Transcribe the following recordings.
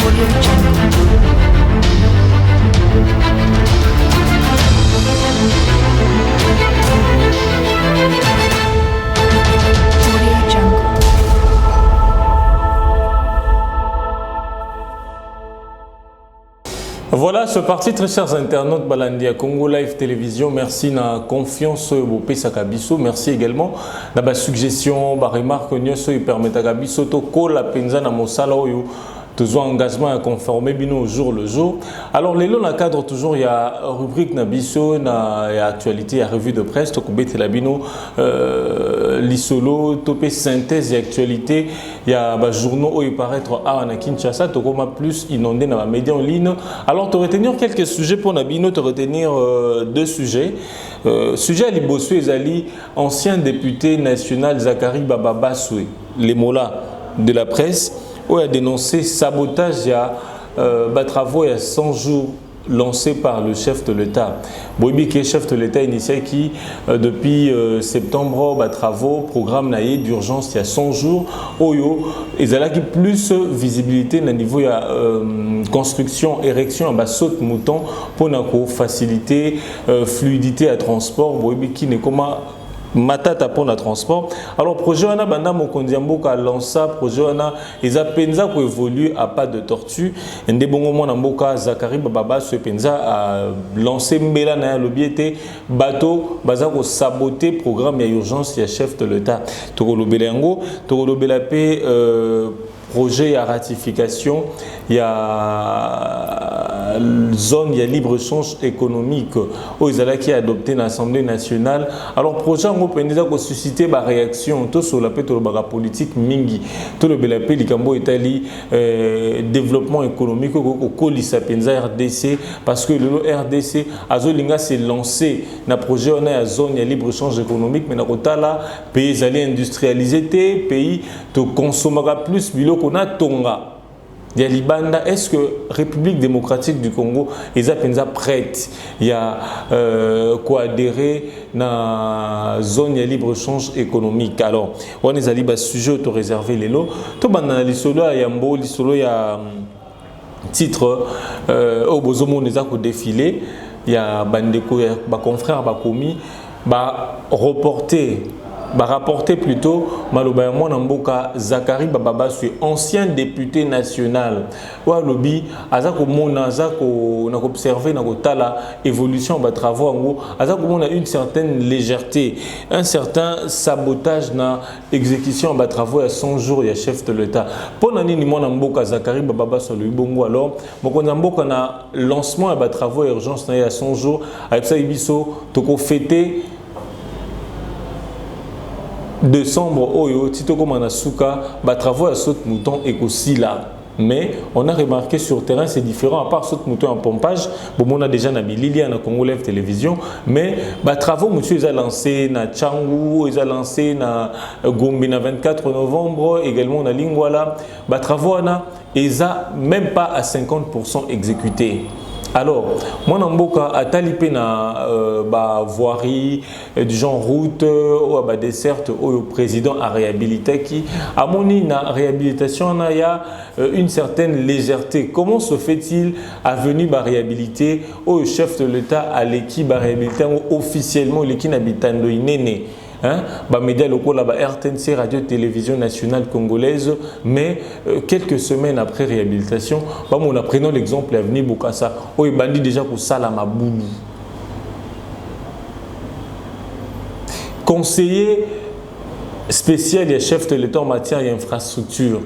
Audio Jungle. Audio Jungle. Voilà, ce parti, très chers internautes, Balandia Congo Live Télévision. Merci na confiance au Pesakabiso. Merci également na ba suggestion, ba remarque nyoso permettre Gabiso to ko la penza na mosala oyo. Toujours engagement à conformer bino au jour le jour. Alors les lots dans le cadre toujours il y a rubrique na biso na actualité, il y a revue de presse to kubete la bino l'isolo topé synthèse et actualité, il y a ba journaux où il paraître à Kinshasa to koma plus inondé dans les médias en ligne. Alors te retenir quelques sujets pour na bino, te retenir deux sujets. Sujet à Liboso Ezali, ancien député national Zakari Bababaswe, les mots là de la presse. Où il a dénoncé sabotage, il y a travaux il y a 100 jours lancés par le chef de l'État. Boibi qui est chef de l'État initial qui depuis septembre travaux programme naïe d'urgence il y a 100 jours. Oyo ils ont qui plus visibilité au niveau il y a construction érection en bas saute mouton pour faciliter fluidité à transport. Boibi qui n'est comment matata pour le transport. Alors projet wana banda mokondiambo ka lança projet wana eza penza ko évolue à pas de tortue ndé bongo mona mboka Zakari Bababa ce penza a lancé mbela na lobiete bateau baza ko saboter programme ya urgence ya chef de l'État to lobela yango to lobela pe projet à ratification, il y a zone, il y a libre-échange économique où ils ont qui adopté l'Assemblée nationale. Alors projet en gros pour susciter ma réaction tout sur la politique mingi, tout le belapé likambo Italie développement économique au colis penza RDC parce que le RDC azolinga s'est lancé na projet on a zone il y a libre-échange économique mais na kota là pays allés industrialiser pays to consommera plus bilo qu'on a Tonga. Il y a Libanda, est-ce que République démocratique du Congo est prête? Il y a quoi adhérer dans la zone de libre-échange économique. Alors, on est allé sujet auto-réservé les lots. Tout le monde il y a un il y a titre au Bozomo on a défilé. Il y a Bandeko, confrères, commis, reporter. Rapporter plutôt Malobayamon Namboka Zakari Bababaswe, ancien député national. Ou à lobby, Azako Mona, Azako n'a observé la évolution de travaux en gros, Azako Mona une certaine légèreté, un certain sabotage dans l'exécution de travaux à 100 jours, il y a chef de l'État. Pour l'année, ni mon Namboka Zakari Bababaswe, le Bongo alors, mon Namboka na lancement de travaux urgence il y a 100 jours, avec ça, Ibiso, Toko fêté. Décembre, Oyo, Tito Komanasuka, travaux à saute mouton et aussi là. Mais on a remarqué sur terrain, c'est différent. À part saute mouton en pompage, bon, on a déjà Nabilili, à Congo Live Télévision. Mais travaux, monsieur, ils ont lancé na Tchangou, ils ont lancé na Gombe na 24 novembre, également na Lingwala. Travaux, ils ont même pas à 50% exécutés. Alors, moi, Namboka a talipé na voirie du genre route ou desserte au président a réhabilité qui a moni na réhabilitation il y a une certaine légèreté. Comment se fait-il à venir réhabiliter au chef de l'État à l'équipe réhabilité officiellement l'équipe habitant de Inéné? Médias locaux là RTNC Radio Télévision Nationale Congolaise mais quelques semaines après réhabilitation on a prenons l'exemple l'avenir Bokassa où il bandit déjà pour ça la Maboulou conseiller spécial et chef de l'État en matière d'infrastructure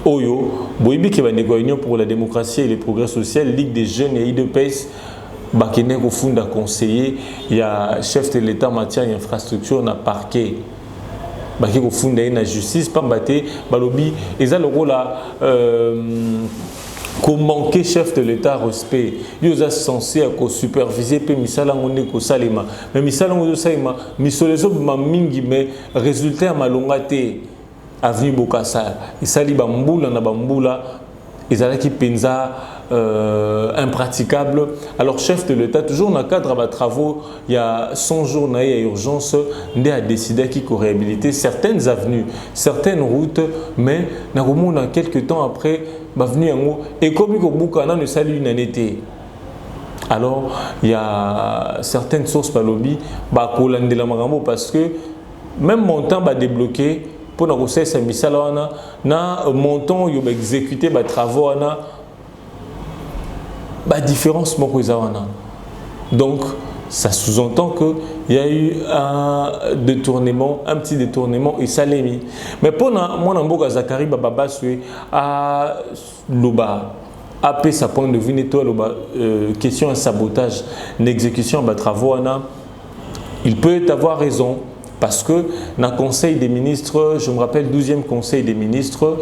Oyo Boibi qui va négocier pour la démocratie et le progrès social Ligue des jeunes et IDPS Bakene Funda conseiller, il y a chef de l'État en matière d'infrastructure, na parquet. Bakene Funda na justice, Pambate, Balobi, et ça le rôle là, comme manquer chef de l'État respect. Ils sont censés superviser puis misala ngone ko salima. Mais misala ngone salima, misolezo mamingi mais résultat malongate avenue Bokassa. Et sali bambula na bambula, ils allaient qui penza impraticable. Alors, chef de l'État, toujours dans le cadre de travaux, il y a 100 jours, il y a urgence, il a décidé qu'il faut réhabiliter certaines avenues, certaines routes, mais dans quelques temps après, bavenu yango et comme ko bukana ne sali une année. Alors il y a certaines sources par lobby ba kolandela makambo parce que même montant va débloquer pour na kosesa misala wana na montant yo ba exécuter ba travaux wana ba différence moko eza wana. Donc ça sous-entend qu'il y a eu un détournement, un petit détournement et ça l'est mis. Mais pour moi, Namboka Zakari Baba à Loba, AP sa point de vue nettoie question un sabotage, une exécution de travaux, il peut avoir raison. Parce que dans le Conseil des ministres, je me rappelle 12e Conseil des ministres,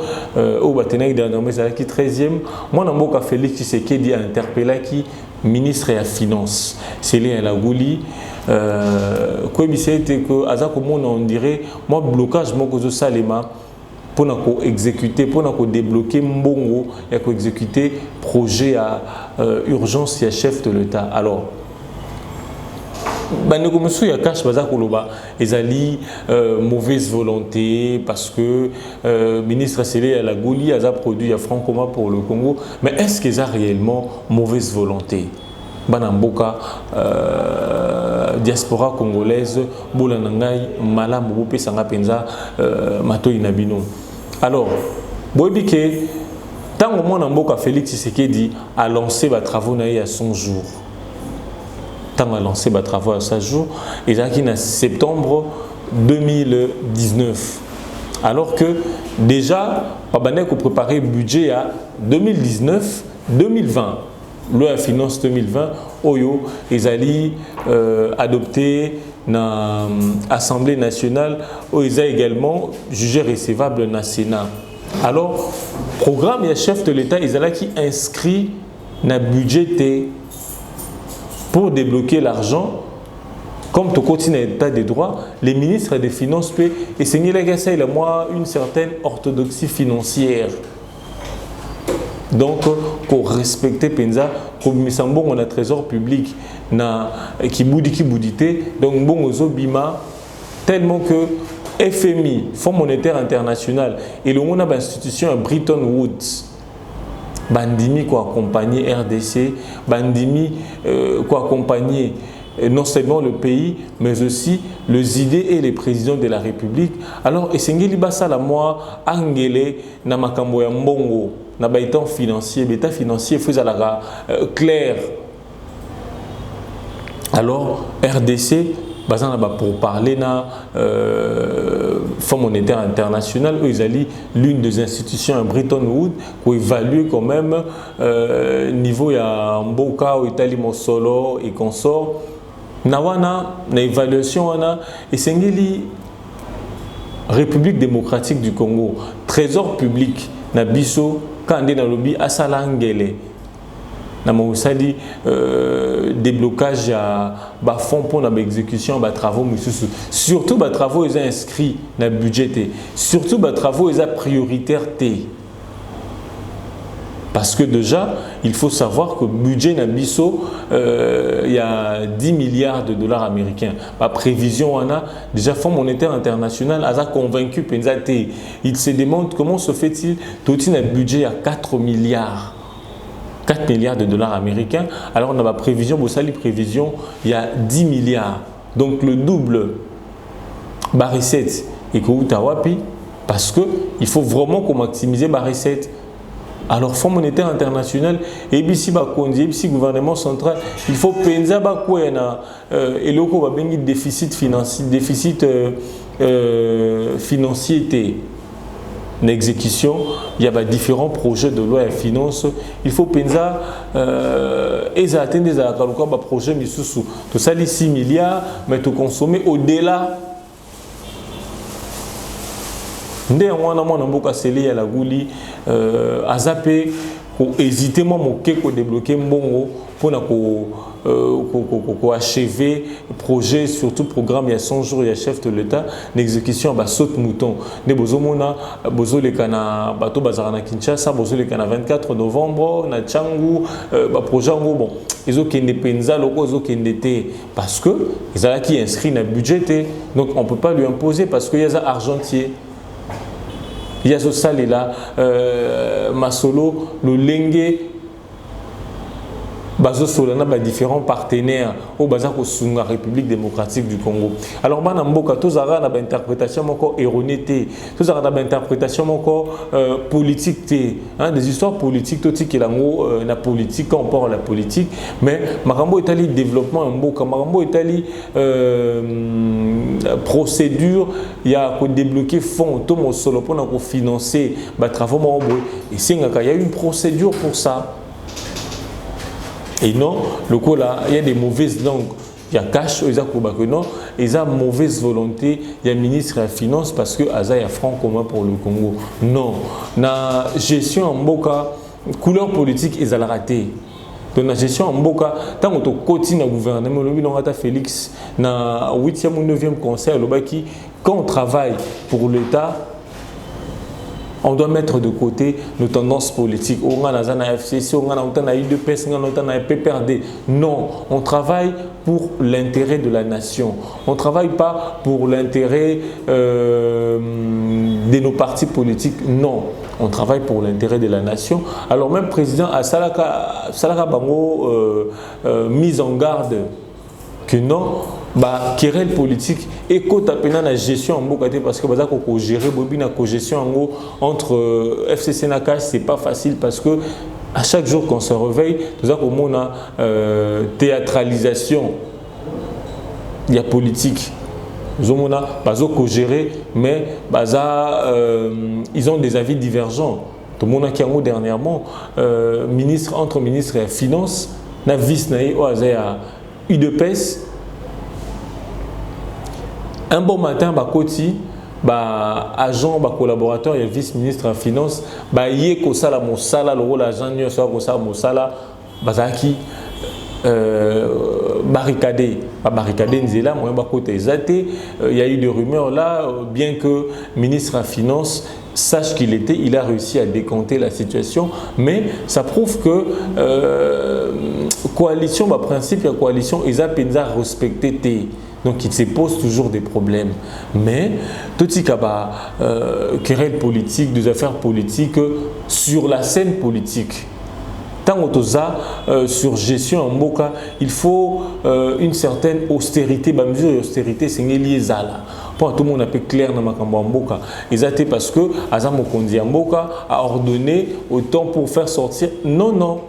au Batenaï de la 13e, moi, Namboka Félix Tshisekedi a interpellé qui ministre et la finance. C'est là la gouli. Quoi c'était que on dirait moi blocage moi que salema pour exécuter pour débloquer mbongo et exécuter projet à urgence et chef de l'État. Alors il y a cache mauvaise volonté parce que ministre Sélé à la Gouli a produit à Francoma pour le Congo, mais est-ce qu'il y a réellement mauvaise volonté? Banamboka diaspora congolaise bolanangai malam bope sanga penza mato inabino. Alors boibike tant au moins Namboka Félix Tshisekedi a lancé les travaux à 100 jours. A lancé les travaux à 100 jours et là qui en septembre 2019 alors que déjà Pabanek a préparé le budget à 2019-2020 loi finance 2020 Oyo ils allaient adopter dans l'Assemblée nationale où ils ont également jugé recevable dans le Sénat. Alors programme et chef de l'État ils allaient qui inscrit dans le budget pour débloquer l'argent, comme tout continue l'état des droits, les ministres des Finances peuvent essayer une certaine orthodoxie financière. Donc, pour respecter Penza, comme nous sommes on a trésor public qui boudité, donc bon aux bima tellement que FMI, Fonds monétaire international, et le monde a institution à Bretton Woods. Bandimi qui accompagner RDC, Bandimi qui accompagner non seulement le pays, mais aussi les idées et les présidents de la République. Alors, Essengeli Bassala moi, Angele, Namakambo ya Mbongo, Nabaitan financier, l'état financier faisait la clair. Alors, RDC, pour parler de Fonds monétaire international, ils allaient l'une des institutions à Bretton Woods qui évalue quand même niveau ya Mboka ou Italie Mosolo et consort. Nawana na évaluation ana et sengeli République démocratique du Congo, trésor public na biso kande na lobby asalangele. Na mausali déblocage à fonds pour l'exécution de travaux surtout les travaux ils inscrits dans le budget surtout les travaux ils prioritaire parce que déjà il faut savoir que le budget Nabiso il y a 10 milliards de dollars américains la prévision on a déjà Fonds monétaire international a convaincu Penzate il se demande comment se fait-il tout un budget à 4 milliards 4 milliards de dollars américains, alors on a la prévision, prévision, il y a 10 milliards. Donc le double la recette et que Utawapi, parce qu'il faut vraiment qu'on maximise la recette. Alors Fonds monétaire international, et ici le gouvernement central, il faut penser à quoi et le déficit financier. L'exécution, il y a différents projets de loi et finances. Il faut penser et atteindre des projets sous tout ça les 6 milliards, mais tout consommer au-delà. Ndé on a mboka seli à la gouli azapé pour hésiter moi moké ko débloquer mbongo pour na ko achever projet surtout programme il y a 100 jours il y a chef de l'État l'exécution ba saute mouton ne bozomona bozole kana bato bazara na Kinshasa bozole kana 24 novembre na Tchangu ba projet ngo bon ils ont kende penza loko ils ont kende té parce que ils a qui inscrit na budget donc on peut pas lui imposer parce que il y a argentier Il y a ce salle là, Masolo, le Lengue, bazo solana ba différents partenaires au bazar ko sunga République démocratique du Congo. Alors bana mboka tous ara na ba interprétation moko erronée té, tous ara na ba interprétation moko politique té, hein, des histoires politiques tout qui lango na politique quand on parle la politique, mais makambo etali développement mboka, makambo etali procédure il y a ko débloquer fonds to mo solo pour na ko financer ba travaux mo et singaka il y a une procédure pour ça. Et non, le coup là, il y a des mauvaises langues. Il y a cash, il y a non, il y a mauvaise volonté, il y a ministre de la Finance parce que il y a franc commun pour le Congo. Non, la gestion en Mboka, couleur politique, ils ont raté. Donc la gestion en Mboka, tant que tu continues à gouverner, Félix, dans le 8e ou 9e conseil, quand on travaille pour l'État, on doit mettre de côté nos tendances politiques. On a la FCC, on a UDPS, on a PPRD. Non, on travaille pour l'intérêt de la nation. On ne travaille pas pour l'intérêt de nos partis politiques. Non, on travaille pour l'intérêt de la nation. Alors même président a Salaka Bango mise en garde que non, bah querelle politique et quand on la gestion en Bokate parce que bah qu'on gérer bobine la gestion entre FCC Nakash c'est pas facile parce que à chaque jour qu'on se réveille nous avons une théâtralisation il y a politique nous avons qu'on gérer mais ils ont des avis divergents tout le monde qui a dernièrement ministre entre ministre et finance na vice naï au UDPS. Un bon matin, Bakoti, agent, collaborateur et vice-ministre en finance, yé kosala mosala, le rôle agent, soit kosala mosala, bazaki barricadé, barricadé nzela, moi bakote ezate. Il y a eu des rumeurs là, bien que ministre en finance sache qu'il était, il a réussi à décanter la situation, mais ça prouve que coalition, principe la coalition, ils ont respecté. Donc il se pose toujours des problèmes. Mais tout ce qui est querelle politique, des affaires politiques sur la scène politique. Tant que sur gestion en Mboka, il faut une certaine austérité. La mesure d'austérité, c'est lié à là. Pour tout le monde un peu clair dans Makambo Mboka. Exactement parce que Azam Okondi Mboka a ordonné autant pour faire sortir. Non, non.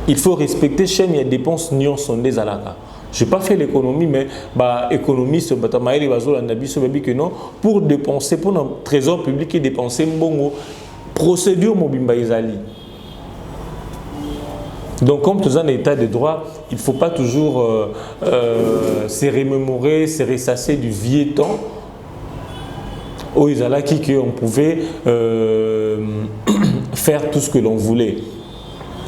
Il faut respecter chaîne et dépenses non sondées à la. Je n'ai pas fait l'économie, mais économiste, pour dépenser, pour le trésor public et dépenser mbongo, procédure mobimba izali. Donc, comme tout un état de droit, il ne faut pas toujours se remémorer, se ressasser du vieux temps. Au Isala, on pouvait faire tout ce que l'on voulait.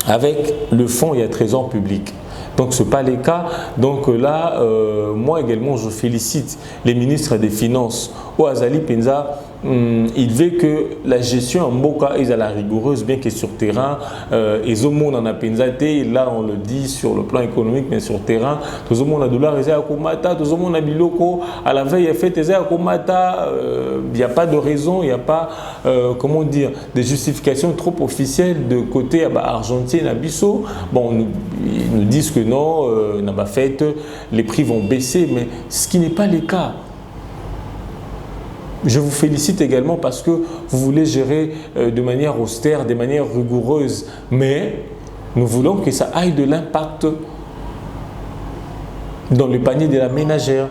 Avec le fonds, il y a trésor public. Donc, ce n'est pas le cas. Donc là, moi également, je félicite les ministres des Finances. Au Azali Penza, il veut que la gestion en Mboka est à la rigoureuse, bien que sur terrain, et au monde en a Penzate, là on le dit sur le plan économique, mais sur terrain, tout le monde a dollar, tout le monde a biloko, à la veille, il fait il n'y a pas de raison, il n'y a pas, comment dire, de justification trop officielle de côté argentin à Bissau. Bon, ils nous disent que non, les prix vont baisser, mais ce qui n'est pas le cas. Je vous félicite également parce que vous voulez gérer de manière austère, de manière rigoureuse, mais nous voulons que ça aille de l'impact dans le panier de la ménagère.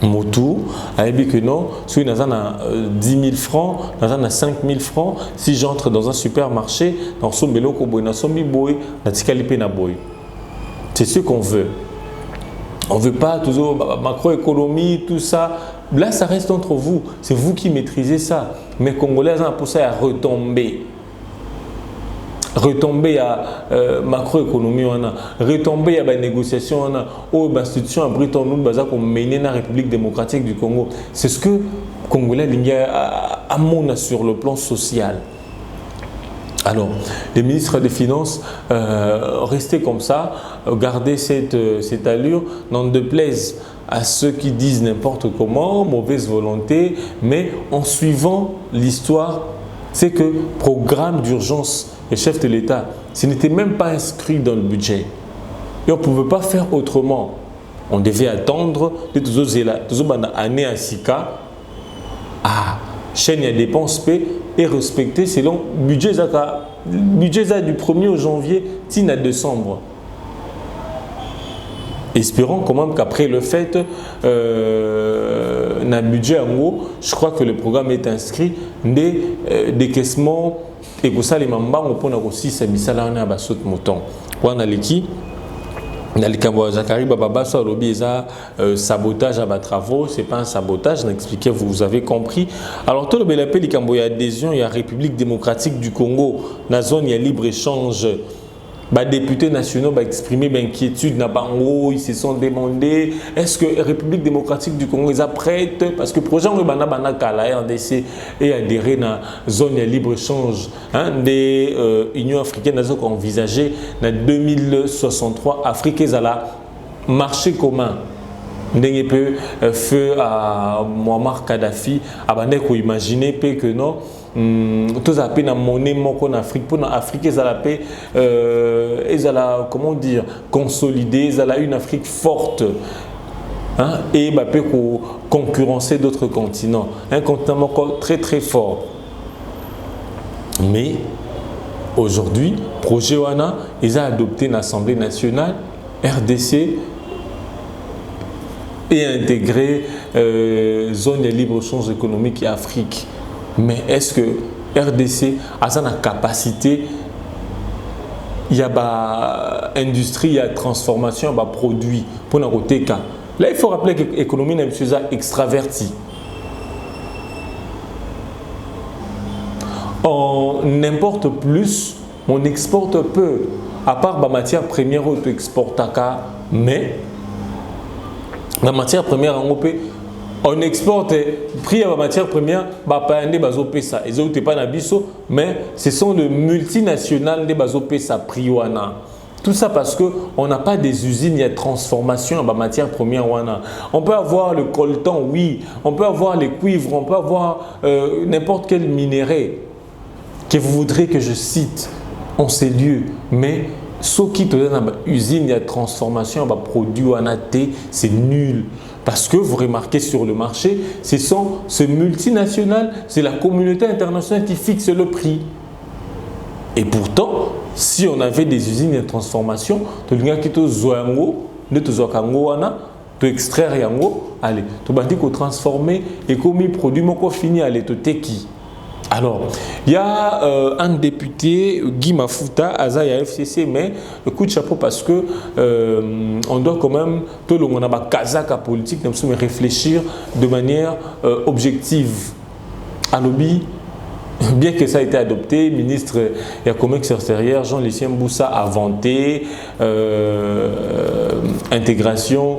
Motu, a dit que non, si on a 10 000 francs, on a 5 000 francs, si j'entre dans un supermarché, dans son bélo, c'est ce qu'on veut. On ne veut pas toujours macroéconomie, tout ça. Là, ça reste entre vous. C'est vous qui maîtrisez ça. Mais les Congolais ont poussé à retomber. Retomber à macroéconomie, retomber à la négociation, aux institutions abritent nous pour mener la République démocratique du Congo. C'est ce que les Congolais ont sur le plan social. Alors, les ministres des Finances, restez comme ça, gardez cette allure, n'en déplaise à ceux qui disent n'importe comment, mauvaise volonté, mais en suivant l'histoire, c'est que programme d'urgence et chef de l'État, ce n'était même pas inscrit dans le budget. Et on ne pouvait pas faire autrement. On devait attendre de tous les années à Sika, à chaîne de dépenses et respecter selon le budget du 1er janvier à décembre. Espérons quand même qu'après le fait, dans le budget en haut, je crois que le programme est inscrit des décaissements et que ça les membres on peut aussi s'amuser à basot mouton. On a l'équipe. Dans le cas de Zakari Baba, ça a sabotage à travaux, ce n'est pas un sabotage, je l'expliquais, vous avez compris. Alors, tout le bel appel, il y a adhésion, il y a République démocratique du Congo, dans la zone, il y a libre-échange. Les députés nationaux ont exprimé l'inquiétude, ils se sont demandé est-ce que la République démocratique du Congo est prête parce que le projet de RDC est adhéré dans la zone de libre-échange des Unions africaines ont envisagé en 2063 Afrique est à la marché commun. Ndenge peut feu à Muammar Kadhafi, abandé qu'on imaginer que non. Tous à peine monnaie en Afrique pour l'Afrique ils ont la paix comment dire consolidée ils ont une Afrique forte et peut concurrencer d'autres continents un continent encore très très fort mais aujourd'hui projet wana ils ont adopté l'Assemblée nationale RDC et intégré zone de libre-échange économique et Afrique. Mais est-ce que RDC a la capacité, il y a industrie, il y a transformation, il y a produit pour nous côté cas. Là, il faut rappeler que l'économie est extravertie. On importe plus, on exporte peu. À part la matière première, on exporte mais la matière première en OP. On exporte, prix à la matière première, mais ce sont de multinationales de prix. Tout ça parce qu'on n'a pas des usines de transformation en matière première. On peut avoir le coltan, oui, on peut avoir les cuivres, on peut avoir n'importe quel minerai que vous voudrez que je cite en ces lieux, mais ce qui est dans usine de transformation en produit, c'est nul. Parce que vous remarquez sur le marché, ce multinational, c'est la communauté internationale qui fixe le prix. Et pourtant, si on avait des usines de transformation, tu extraire yango, allez, tu transformer et comme produit mon fini allez te teki. Alors, il y a un député, Guy Mafuta, Aza FCC, mais coup de chapeau parce que on doit quand même, tout le monde a un kazaka politique, nous réfléchir de manière objective. À lobby, bien que ça ait été adopté, le ministre de la Commerce extérieure, Jean-Lucien Boussa, a vanté intégration,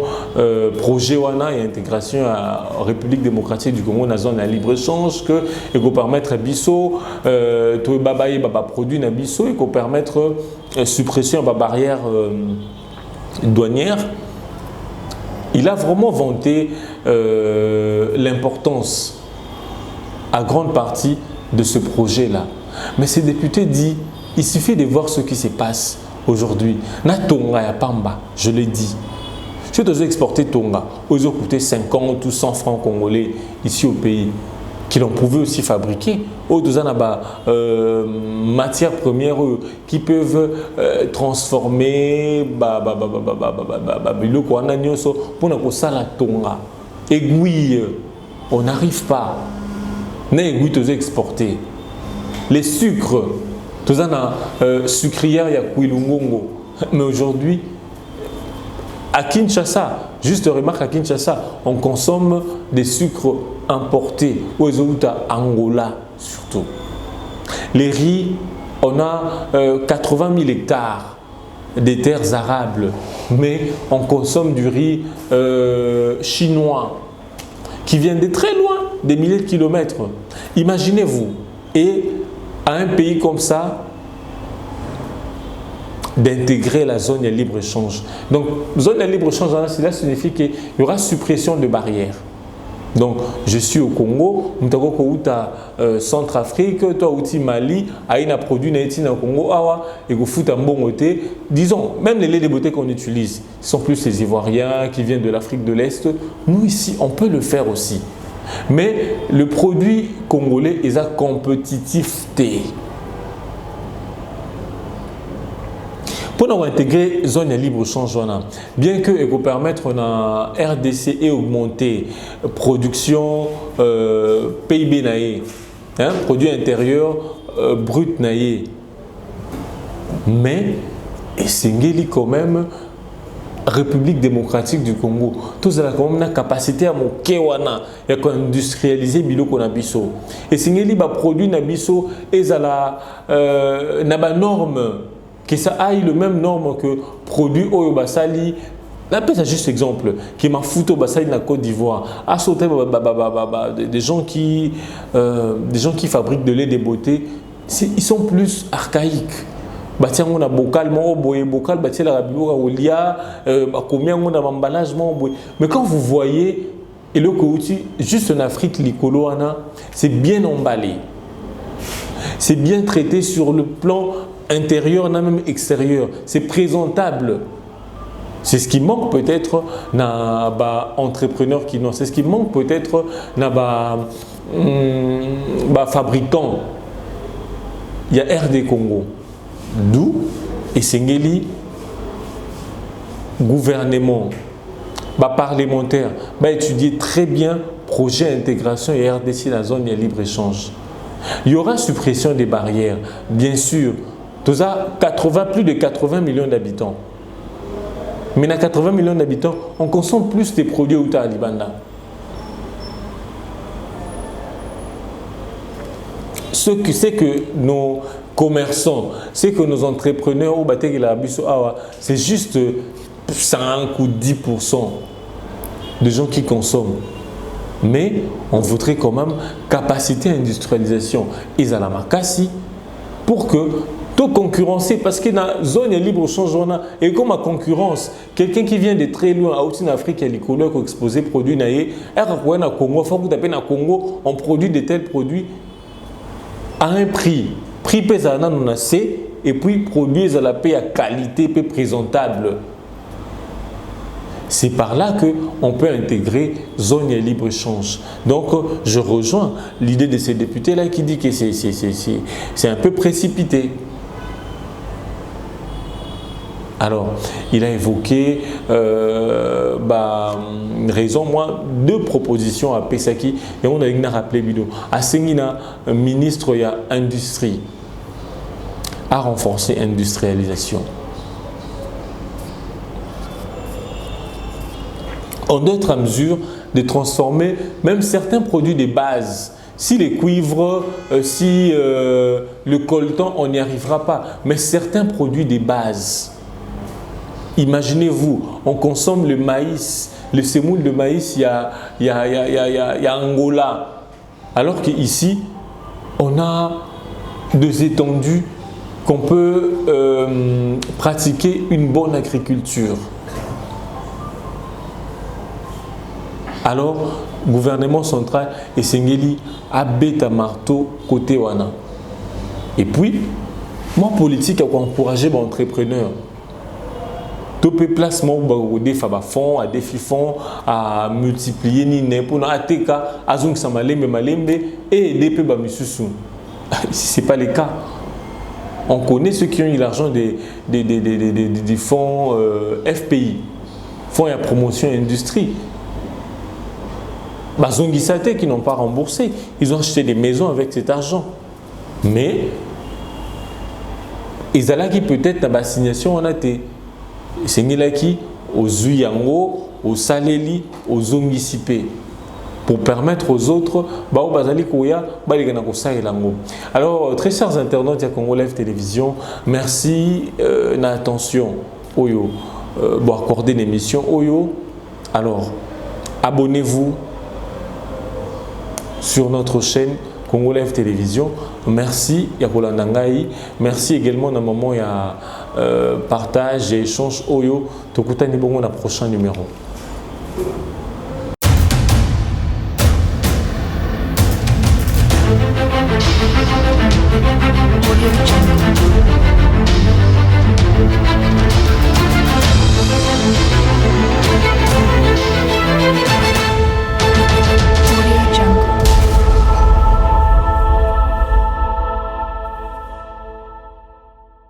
projet WANA et intégration à la République démocratique du Congo dans la zone de libre-échange, que va permettre à Bisso, tout babaye produit à Bisso, et va permettre suppression de la barrière douanière. Il a vraiment vanté l'importance à grande partie de ce projet-là. Mais ces députés disent, il suffit de voir ce qui se passe aujourd'hui. Na Tonga ya Pamba, je l'ai dit. Si tu as exporté Tonga, ils ont coûté 50 ou 100 francs congolais ici au pays, qu'ils ont pouvaient aussi fabriquer. Ils ont matières premières qui peuvent transformer pour Tonga. Aiguille, on n'arrive pas. N'aiguille, tu as exporté. Les sucres, tu as sucrière, il y a Kouilungongo. Mais aujourd'hui, à Kinshasa, juste remarque à Kinshasa, on consomme des sucres importés, aux à Angola surtout. Les riz, on a 80 000 hectares des terres arables, mais on consomme du riz chinois qui vient de très loin, des milliers de kilomètres. Imaginez-vous, et à un pays comme ça, d'intégrer la zone de libre-échange. Donc, zone de libre-échange, cela signifie qu'il y aura suppression de barrières. Donc, je suis au Congo, nous sommes Centrafrique, toi au Mali, il y a un produit au Congo, et vous foutez un bon côté. Disons, même les laits de beauté qu'on utilise, ce sont plus les Ivoiriens qui viennent de l'Afrique de l'Est. Nous, ici, on peut le faire aussi. Mais le produit congolais est à compétitivité. Pour nous intégrer la zone de libre-échange, bien que et permettre la RDC et augmenter la production PIB naïe, produit intérieur brut naïe, mais c'est quand même République démocratique du Congo. Tous la quand même la capacité à mokewana et industrialiser biloko na biso. Et c'est ba produit na biso et la na ba norme que ça aille le même norme que produit Oyo Basali. Là, c'est juste exemple. Qui m'a foutu au Basali na Côte d'Ivoire. À sauter des gens qui fabriquent de lait de beauté, ils sont plus archaïques. Tiens, on a bocal, bocal, la rabilo, olia, combien on a emballage, mais quand vous voyez, et le Kouti, juste en Afrique, l'Ikoloana, c'est bien emballé. C'est bien traité sur le plan intérieur, même extérieur. C'est présentable. C'est ce qui manque peut-être dans entrepreneurs qui n'ont. C'est ce qui manque peut-être dans fabricants. Il y a RD Congo. D'où et Sengeli gouvernement, parlementaire, étudier très bien projet intégration et RDC dans la zone de libre-échange. Il y aura suppression des barrières, bien sûr. Tout ça, plus de 80 millions d'habitants. Mais dans 80 millions d'habitants, on consomme plus des produits au Talibanda. Ce que c'est que nos commerçants, c'est que nos entrepreneurs, c'est juste 5 ou 10% de gens qui consomment. Mais on voudrait quand même capacité d'industrialisation. Ils ont la makasi pour que tout concurrencer, parce que dans la zone de libre-échange, et comme la concurrence, quelqu'un qui vient de très loin, en Afrique, il y a des collègues qui ont exposé des produits, Congo, on produit de tels produits à un prix. Prix pesana non assez, et puis produits à la paix à qualité, peu présentable. C'est par là qu'on peut intégrer zone de libre-échange. Donc, je rejoins l'idée de ces députés-là qui dit que c'est un peu précipité. Alors, il a évoqué raison, moi, 2 propositions à Pesaki. Et on a rappelé vidéo. À Sengina, ministre, il y a industrie, à renforcer l'industrialisation. On doit être en mesure de transformer même certains produits de base. Si les cuivres, si le coltan, on n'y arrivera pas. Mais certains produits de base. Imaginez-vous, on consomme le maïs, le semoule de maïs, il y a Angola. Alors qu'ici, on a des étendues qu'on peut pratiquer une bonne agriculture. Alors, gouvernement central et Sengeli a bêta marteau côté wana. Et puis, moi politique a encouragé les entrepreneurs. Topé placement des fonds, à défi fonds, à multiplier ni pour na ATK, azung samalembe malembe et DP bamisusu. Ce n'est pas le cas. On connaît ceux qui ont eu l'argent des fonds FPI, fonds à promotion et industrie. Bazongisate qui n'ont pas remboursé, ils ont acheté des maisons avec cet argent. Mais ils allaient peut-être dans l'assignation en athée. C'est qui aux Zuyango, aux Saleli, aux Zongisipé pour permettre aux autres alors très chers internautes de Congo Live Télévision, merci d'attention Oyo pour accorder l'émission Oyo. Alors abonnez-vous sur notre chaîne Congo Live Télévision. Merci Yakolandangai. Merci également à maman partage et échange oyo tokutani bongo na prochain numéro. Audio Jungle.